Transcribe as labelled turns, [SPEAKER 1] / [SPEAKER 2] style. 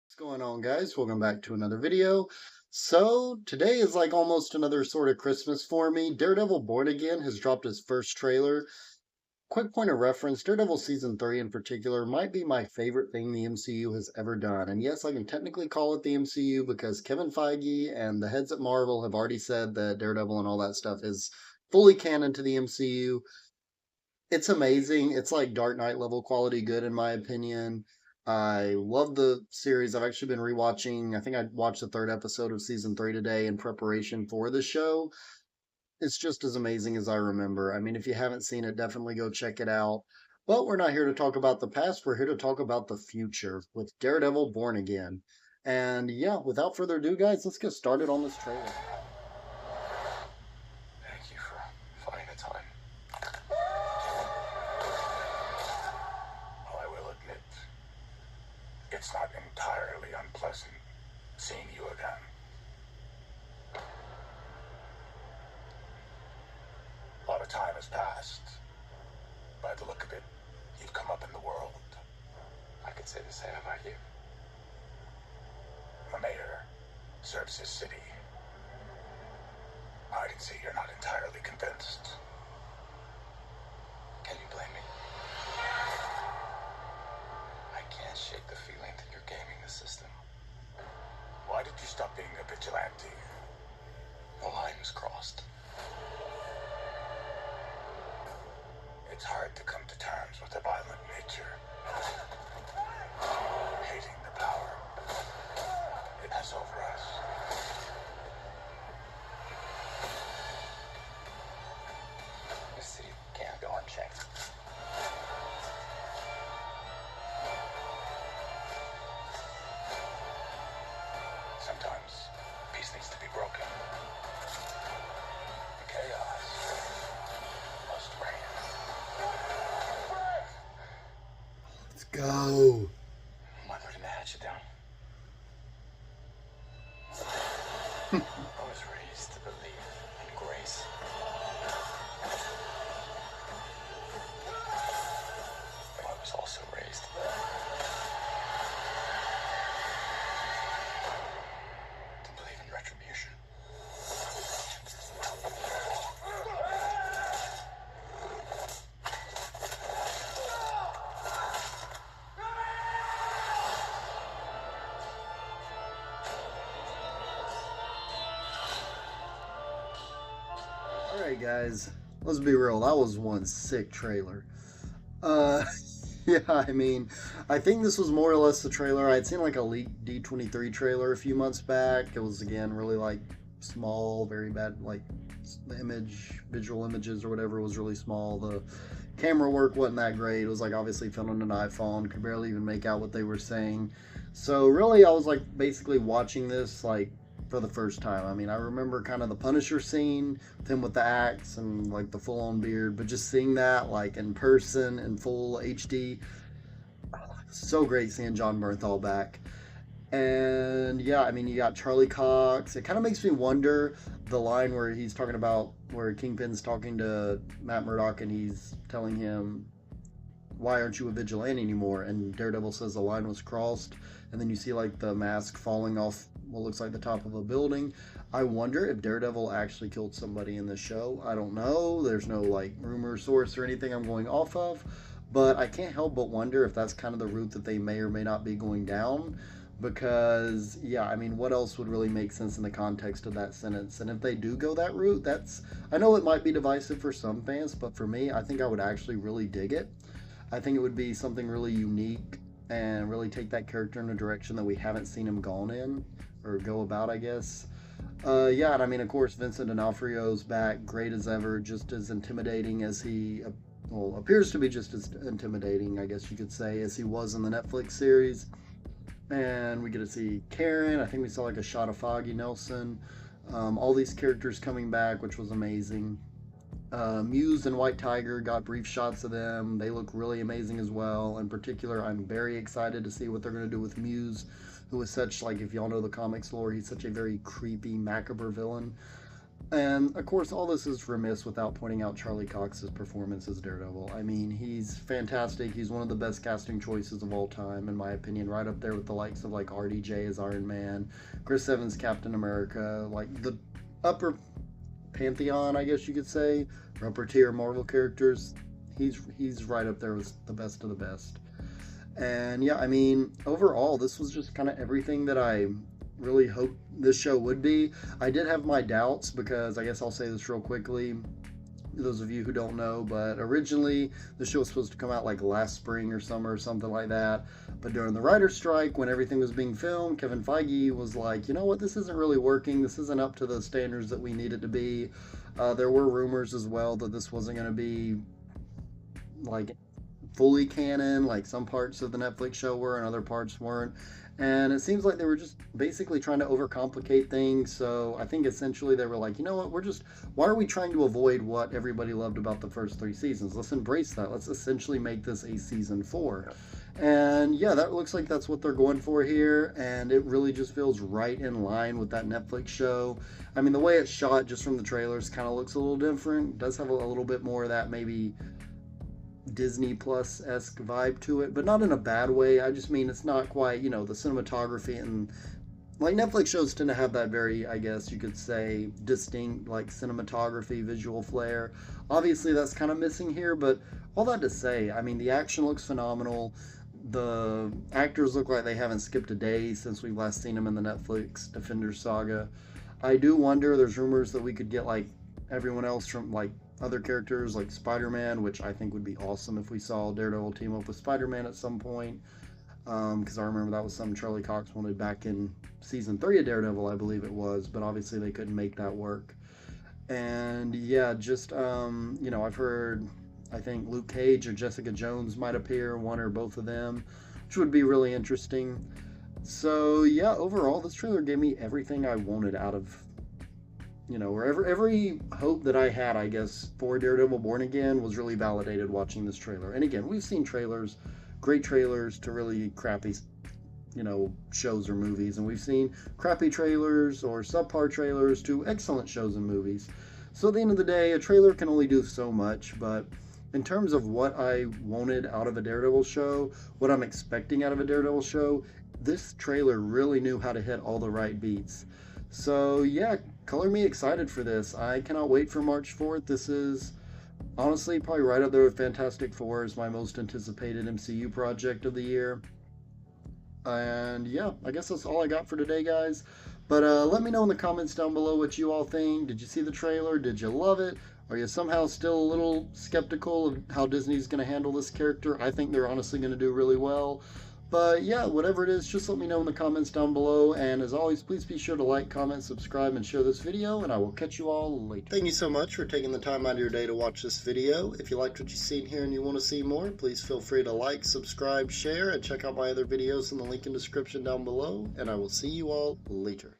[SPEAKER 1] What's going on, guys? Welcome back to another video. So today is like almost another sort of Christmas for me. Daredevil Born Again has dropped his first trailer. Quick point of reference, Daredevil Season 3 in particular might be my favorite thing the MCU has ever done. And yes, I can technically call it the MCU because Kevin Feige and the heads at Marvel have already said that Daredevil and all that stuff is fully canon to the MCU. It's amazing. It's like Dark Knight level quality good in my opinion. I love the series. I've actually been rewatching. I think I watched the third episode of season 3 today in preparation for the show. It's just as amazing as I remember. I mean, if you haven't seen it, definitely go check it out. But we're not here to talk about the past. We're here to talk about the future with Daredevil Born Again. And yeah, without further ado, guys, let's get started on this trailer.
[SPEAKER 2] Thank you for finding the time. Well, I will admit, it's not entirely unpleasant seeing you again. A lot of time has passed. By the look of it, you've come up in the world. I could say the same about you. The mayor serves his city. I can see you're not entirely convinced. Can you blame me? I can't shake the feeling that you're gaming the system. Why did you stop being a vigilante? The line was crossed. It's hard to come to terms with a violent nature. Hating the power it has over us. The city can't go unchecked. Sometimes peace needs to be broken. The chaos must reign.
[SPEAKER 1] Let's go.
[SPEAKER 2] Am I putting the hatchet down? I was raised to believe in grace. But I was also raised to believe in retribution.
[SPEAKER 1] Alright, guys, let's be real. That was one sick trailer. Uh, yeah, I mean, I think this was more or less the trailer. I'd seen like a leaked D23 trailer a few months back. It was, again, really like small, very bad, like the visual images or whatever was really small. The camera work wasn't that great. It was like obviously filmed on an iPhone, could barely even make out what they were saying. So, really, I was like basically watching this like for the first time. I mean, I remember kind of the Punisher scene, with him with the axe and like the full on beard, but just seeing that like in person in full HD, so great seeing John Bernthal back. And yeah, I mean, you got Charlie Cox. It kind of makes me wonder the line where he's talking about where Kingpin's talking to Matt Murdock and he's telling him, why aren't you a vigilante anymore? And Daredevil says the line was crossed. And then you see like the mask falling off what looks like the top of a building. I wonder if Daredevil actually killed somebody in the show. I don't know. There's no like rumor source or anything I'm going off of. But I can't help but wonder if that's kind of the route that they may or may not be going down. Because, yeah, I mean, what else would really make sense in the context of that sentence? And if they do go that route, I know it might be divisive for some fans, but for me, I think I would actually really dig it. I think it would be something really unique and really take that character in a direction that we haven't seen him gone in or go about, I guess. Yeah, and I mean, of course, Vincent D'Onofrio's back, great as ever, just as intimidating as he, well, appears to be just as intimidating, I guess you could say, as he was in the Netflix series. And we get to see Karen. I think we saw like a shot of Foggy Nelson. All these characters coming back, which was amazing. Muse and White Tiger got brief shots of them. They look really amazing as well. In particular, I'm very excited to see what they're going to do with Muse, who is such, like, if y'all know the comics lore, he's such a very creepy, macabre villain. And of course, all this is remiss without pointing out Charlie Cox's performance as Daredevil. I mean, he's fantastic. He's one of the best casting choices of all time, in my opinion, right up there with the likes of like RDJ as Iron Man, Chris Evans Captain America, like the upper pantheon, I guess you could say, upper tier Marvel characters. He's right up there with the best of the best. And yeah, I mean, overall, this was just kind of everything that I really hoped this show would be. I did have my doubts because I guess I'll say this real quickly. Those of you who don't know, but originally the show was supposed to come out like last spring or summer or something like that. But during the writer's strike, when everything was being filmed, Kevin Feige was like, you know what, this isn't really working. This isn't up to the standards that we need it to be. There were rumors as well that this wasn't going to be like fully canon, like some parts of the Netflix show were and other parts weren't. And it seems like they were just basically trying to overcomplicate things. So I think essentially they were like, you know what, why are we trying to avoid what everybody loved about the first 3 seasons? Let's embrace that. Let's essentially make this a season 4. And yeah, that looks like that's what they're going for here. And it really just feels right in line with that Netflix show. I mean, the way it's shot just from the trailers kind of looks a little different. It does have a little bit more of that maybe Disney Plus-esque vibe to it, but not in a bad way. I just mean it's not quite, the cinematography and like Netflix shows tend to have that very, I guess you could say, distinct like cinematography, visual flair. Obviously that's kind of missing here, but all that to say, I mean, the action looks phenomenal. The actors look like they haven't skipped a day since we've last seen them in the Netflix Defenders saga. I do wonder, there's rumors that we could get like everyone else from like other characters like Spider-Man, which I think would be awesome if we saw Daredevil team up with Spider-Man at some point. Because I remember that was something Charlie Cox wanted back in season 3 of Daredevil, I believe it was, but obviously they couldn't make that work. And yeah, just I've heard, I think Luke Cage or Jessica Jones might appear, one or both of them, which would be really interesting. So yeah, overall, this trailer gave me everything I wanted out of wherever every hope that I had, I guess, for Daredevil Born Again was really validated watching this trailer. And again, we've seen trailers, great trailers to really crappy, shows or movies. And we've seen crappy trailers or subpar trailers to excellent shows and movies. So at the end of the day, a trailer can only do so much. But in terms of what I wanted out of a Daredevil show, what I'm expecting out of a Daredevil show, this trailer really knew how to hit all the right beats. So yeah, color me excited for this. I cannot wait for March 4th. This is honestly probably right up there with Fantastic Four as my most anticipated MCU project of the year. And yeah, I guess that's all I got for today, guys. But let me know in the comments down below what you all think. Did you see the trailer? Did you love it? Are you somehow still a little skeptical of how Disney's going to handle this character? I think they're honestly going to do really well. But yeah, whatever it is, just let me know in the comments down below. And as always, please be sure to like, comment, subscribe, and share this video. And I will catch you all later. Thank you so much for taking the time out of your day to watch this video. If you liked what you've seen here and you want to see more, please feel free to like, subscribe, share, and check out my other videos in the link in the description down below. And I will see you all later.